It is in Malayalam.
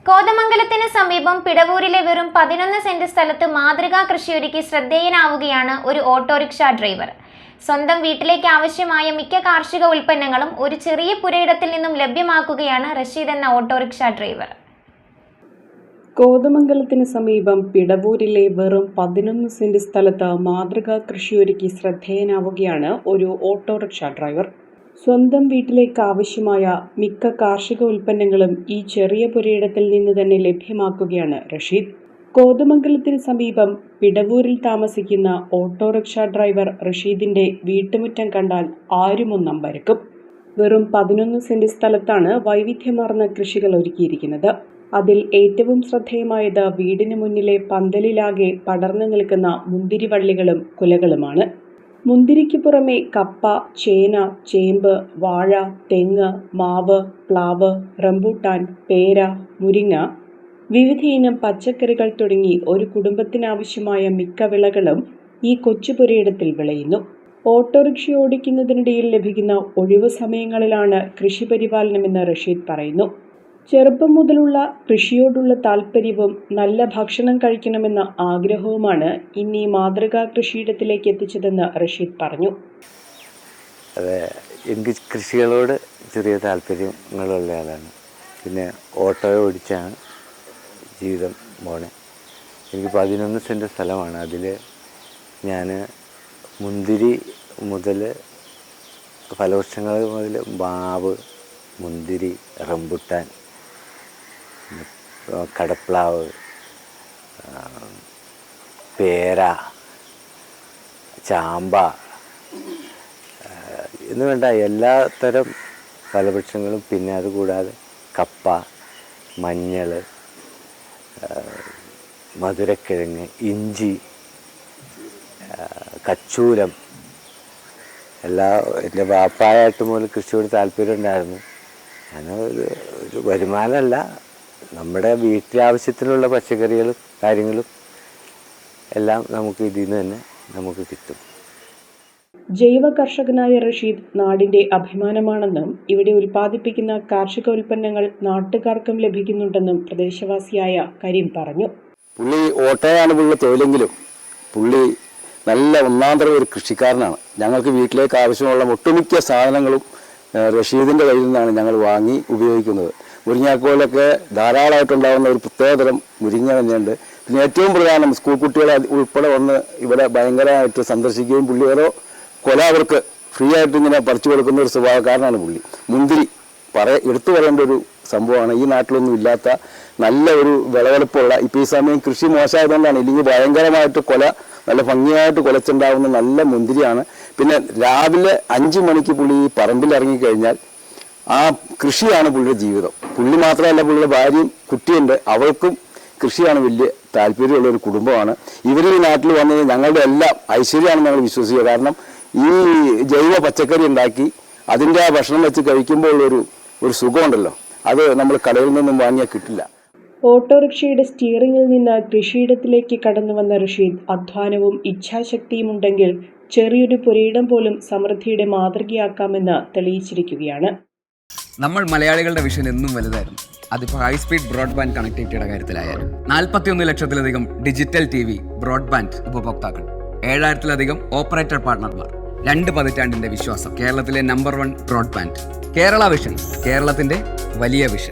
കോതമംഗലത്തിന് സമീപം പിടവൂരിലെ വെറും 11 സെന്റ് സ്ഥലത്ത് മാതൃകാ കൃഷിയൊരുക്കി ശ്രദ്ധേയനാവുകയാണ് ഒരു ഓട്ടോറിക്ഷ ഡ്രൈവർ. സ്വന്തം വീട്ടിലേക്ക് ആവശ്യമായ മിക്ക കാർഷിക ഉൽപ്പന്നങ്ങളും ഒരു ചെറിയ പുരയിടത്തിൽ നിന്നും ലഭ്യമാക്കുകയാണ് റഷീദ് എന്ന ഓട്ടോറിക്ഷ ഡ്രൈവർ. കോതമംഗലത്തിന് സമീപം പിടവൂരിലെ വെറും 11 സെന്റ് സ്ഥലത്ത് മാതൃകാ കൃഷിയൊരുക്കി ശ്രദ്ധേയനാവുകയാണ് ഒരു ഓട്ടോറിക്ഷ ഡ്രൈവർ. സ്വന്തം വീട്ടിലേക്ക് ആവശ്യമായ മിക്ക കാർഷിക ഉൽപ്പന്നങ്ങളും ഈ ചെറിയ പുരയിടത്തിൽ നിന്ന് തന്നെ ലഭ്യമാക്കുകയാണ് റഷീദ്. കോതമംഗലത്തിന് സമീപം പിടവൂരിൽ താമസിക്കുന്ന ഓട്ടോറിക്ഷ ഡ്രൈവർ റഷീദിന്റെ വീട്ടുമുറ്റം കണ്ടാൽ ആരുമൊന്നും വരക്കും. വെറും 11 സെന്റ് സ്ഥലത്താണ് വൈവിധ്യമാർന്ന കൃഷികൾ ഒരുക്കിയിരിക്കുന്നത്. അതിൽ ഏറ്റവും ശ്രദ്ധേയമായത് വീടിന് മുന്നിലെ പന്തലിലാകെ പടർന്നു നിൽക്കുന്ന മുന്തിരിവള്ളികളും കുലകളുമാണ്. മുന്തിരിക്ക് പുറമെ കപ്പ, ചേന, ചേമ്പ്, വാഴ, തെങ്ങ്, മാവ്, പ്ലാവ്, റംബൂട്ടാൻ, പേര, മുരിങ്ങ, വിവിധയിനം പച്ചക്കറികൾ തുടങ്ങി ഒരു കുടുംബത്തിനാവശ്യമായ മിക്ക വിളകളും ഈ കൊച്ചുപുരയിടത്തിൽ വിളയുന്നു. ഓട്ടോറിക്ഷ ഓടിക്കുന്നതിനിടയിൽ ലഭിക്കുന്ന ഒഴിവു സമയങ്ങളിലാണ് കൃഷിപരിപാലനമെന്ന് റഷീദ് പറയുന്നു. ചെറുപ്പം മുതലുള്ള കൃഷിയോടുള്ള താല്പര്യവും നല്ല ഭക്ഷണം കഴിക്കണമെന്ന ആഗ്രഹവുമാണ് ഇന്നീ മാതൃകാ കൃഷിയിടത്തിലേക്ക് എത്തിച്ചതെന്ന് റഷീദ് പറഞ്ഞു. അതെ, എനിക്ക് കൃഷികളോട് ചെറിയ താല്പര്യങ്ങളുള്ള ആളാണ്. പിന്നെ ഓട്ടോ ഓടിച്ചാണ് ജീവിതം പോണേ. എനിക്ക് 11 സെന്റ് സ്ഥലമാണ്. അതിൽ ഞാൻ മുന്തിരി മുതൽ ഫലവൃക്ഷങ്ങൾ മുതൽ മാവ്, മുന്തിരി, റംബുട്ടാൻ, കടപ്ലാവ്, പേര, ചാമ്പ എന്ന് വേണ്ട എല്ലാ തരം ഫലവൃക്ഷങ്ങളും, പിന്നെ അതുകൂടാതെ കപ്പ, മഞ്ഞൾ, മധുരക്കിഴങ്ങ്, ഇഞ്ചി, കച്ചൂരം എൻ്റെ വാപ്പായിട്ട് മുതൽ കൃഷിയോട് താല്പര്യം ഉണ്ടായിരുന്നു. ഒരു വരുമാനമല്ല, നമ്മുടെ വീട്ടിലാവശ്യത്തിനുള്ള പച്ചക്കറികളും കാര്യങ്ങളും എല്ലാം നമുക്ക് ഇതിൽ നിന്ന് തന്നെ നമുക്ക് കിട്ടും. ജൈവ കർഷകനായ റഷീദ് നാടിന്റെ അഭിമാനമാണെന്നും ഇവിടെ ഉൽപ്പാദിപ്പിക്കുന്ന കാർഷിക ഉൽപ്പന്നങ്ങൾ നാട്ടുകാർക്കും ലഭിക്കുന്നുണ്ടെന്നും പ്രദേശവാസിയായ കരീം പറഞ്ഞു. പുള്ളി ഓട്ടോയാണ് പുള്ളി തൊഴിലെങ്കിലും പുള്ളി നല്ല ഒന്നാന്തരം ഒരു കൃഷിക്കാരനാണ്. ഞങ്ങൾക്ക് വീട്ടിലേക്ക് ആവശ്യമുള്ള ഒട്ടുമിക്ക സാധനങ്ങളും റഷീദിൻ്റെ കയ്യിൽ നിന്നാണ് ഞങ്ങൾ വാങ്ങി ഉപയോഗിക്കുന്നത്. മുരിങ്ങാക്കോലൊക്കെ ധാരാളമായിട്ടുണ്ടാകുന്ന ഒരു പ്രത്യേകതരം മുരിങ്ങ തന്നെയുണ്ട്. പിന്നെ ഏറ്റവും പ്രധാനം സ്കൂൾ കുട്ടികളെ ഉൾപ്പെടെ വന്ന് ഇവിടെ ഭയങ്കരമായിട്ട് സന്ദർശിക്കുകയും പുള്ളി ഓരോ കൊല അവർക്ക് ഫ്രീ ആയിട്ട് ഇങ്ങനെ പറിച്ചു കൊടുക്കുന്ന ഒരു സ്വഭാവക്കാരനാണ് പുള്ളി. മുന്തിരി എടുത്തു പറയേണ്ട ഒരു സംഭവമാണ്. ഈ നാട്ടിലൊന്നും ഇല്ലാത്ത നല്ല ഒരു വിളവെടുപ്പുള്ള, ഇപ്പോൾ ഈ സമയം കൃഷി മോശമായതുകൊണ്ടാണ്, ഇല്ലെങ്കിൽ ഭയങ്കരമായിട്ട് നല്ല ഭംഗിയായിട്ട് കുലച്ചുണ്ടാകുന്ന നല്ല മുന്തിരിയാണ്. പിന്നെ രാവിലെ 5 മണിക്ക് പുള്ളി ഈ പറമ്പിൽ ഇറങ്ങിക്കഴിഞ്ഞാൽ ആ കൃഷിയാണ് പുള്ളിയുടെ ജീവിതം. പുള്ളി മാത്രമല്ല, പുള്ളിയുടെ ഭാര്യയും കുട്ടിയുണ്ട്, അവൾക്കും കൃഷിയാണ് വലിയ താല്പര്യമുള്ള ഒരു കുടുംബമാണ്. ഇവർ ഈ നാട്ടിൽ വന്നത് ഞങ്ങളുടെ എല്ലാം ഐശ്വര്യമാണെന്ന് ഞങ്ങൾ വിശ്വസിക്കുക. കാരണം ഈ ജൈവ പച്ചക്കറി ഉണ്ടാക്കി അതിൻ്റെ ആ ഭക്ഷണം വെച്ച് കഴിക്കുമ്പോൾ ഒരു സുഖമുണ്ടല്ലോ, അത് നമ്മൾ കടയിൽ നിന്നും വാങ്ങിയാൽ കിട്ടില്ല. ഓട്ടോറിക്ഷയുടെ സ്റ്റിയറിംഗിൽ നിന്ന് കൃഷിയിടത്തിലേക്ക് കടന്നു വന്ന റഷീദ് അധ്വാനവും ഇച്ഛാശക്തിയും ഉണ്ടെങ്കിൽ ചെറിയൊരു പുരയിടം പോലും സമൃദ്ധിയുടെ മാതൃകയാക്കാമെന്ന് തെളിയിച്ചിരിക്കുകയാണ്. നമ്മൾ മലയാളികളുടെ വിഷൻ എന്നും വലുതായിരുന്നു. അതിപ്പോൾ ഹൈ സ്പീഡ് ബ്രോഡ്ബാൻഡ് കണക്ടിവിറ്റിയുടെ കാര്യത്തിലായാലും 41 ലക്ഷത്തിലധികം ഡിജിറ്റൽ TV ബ്രോഡ്ബാൻഡ് ഉപഭോക്താക്കൾ, 7000-ലധികം ഓപ്പറേറ്റർ പാർട്ണർമാർ, 2 പതിറ്റാണ്ടിന്റെ വിശ്വാസം. കേരളത്തിലെ നമ്പർ 1 ബ്രോഡ്ബാൻഡ്. കേരള വിഷൻ, കേരളത്തിന്റെ വലിയ വിഷൻ.